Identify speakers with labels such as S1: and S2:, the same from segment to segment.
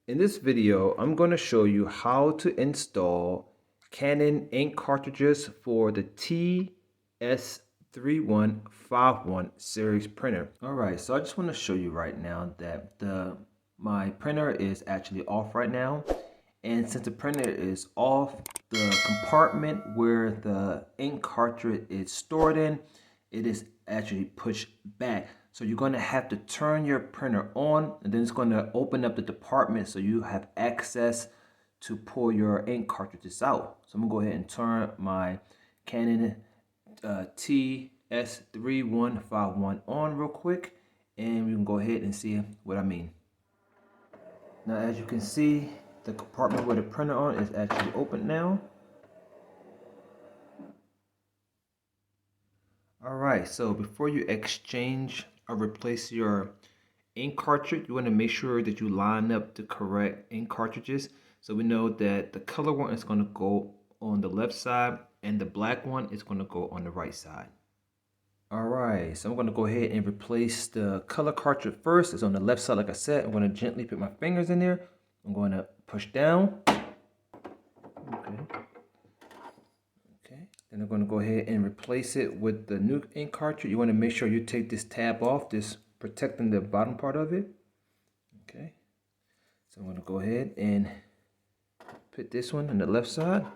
S1: In this video, I'm going to show you how to install Canon ink cartridges for the TS3151 series printer. Alright, so I just want to show you right now that my printer is actually off right now. And since the printer is off, the compartment where the ink cartridge is stored in, it is actually pushed back. So you're going to have to turn your printer on, and then it's going to open up the department so you have access to pull your ink cartridges out. So I'm going to go ahead and turn my Canon TS3151 on real quick, and we can go ahead and see what I mean. Now, as you can see, the compartment where the printer on is actually open now. Alright, so before you exchange or replace your ink cartridge, you want to make sure that you line up the correct ink cartridges. So we know that the color one is going to go on the left side and the black one is going to go on the right side. Alright, so I'm going to go ahead and replace the color cartridge first. It's on the left side, like I said. I'm going to gently put my fingers in there. I'm going to push down. Okay. Then I'm going to go ahead and replace it with the new ink cartridge. You want to make sure you take this tab off, this protecting the bottom part of it. Okay. So I'm going to go ahead and put this one on the left side.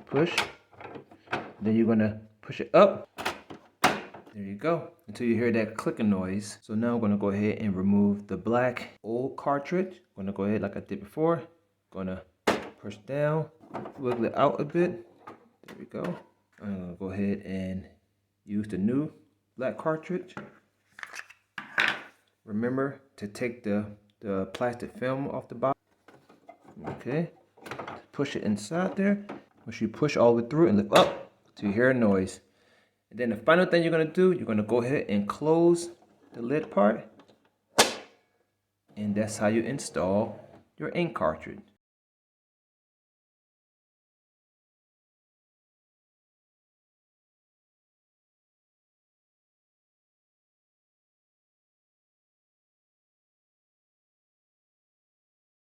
S1: Push. Then you're going to push it up. There you go. Until you hear that clicking noise. So now I'm going to go ahead and remove the black old cartridge. I'm going to go ahead like I did before. Going to push down, wiggle it out a bit. There we go. I'm going to go ahead and use the new black cartridge. Remember to take the plastic film off the bottom. Okay. Push it inside there. Make sure you push all the way through and lift up till you hear a noise. And then the final thing you're going to do, you're going to go ahead and close the lid part. And that's how you install your ink cartridge.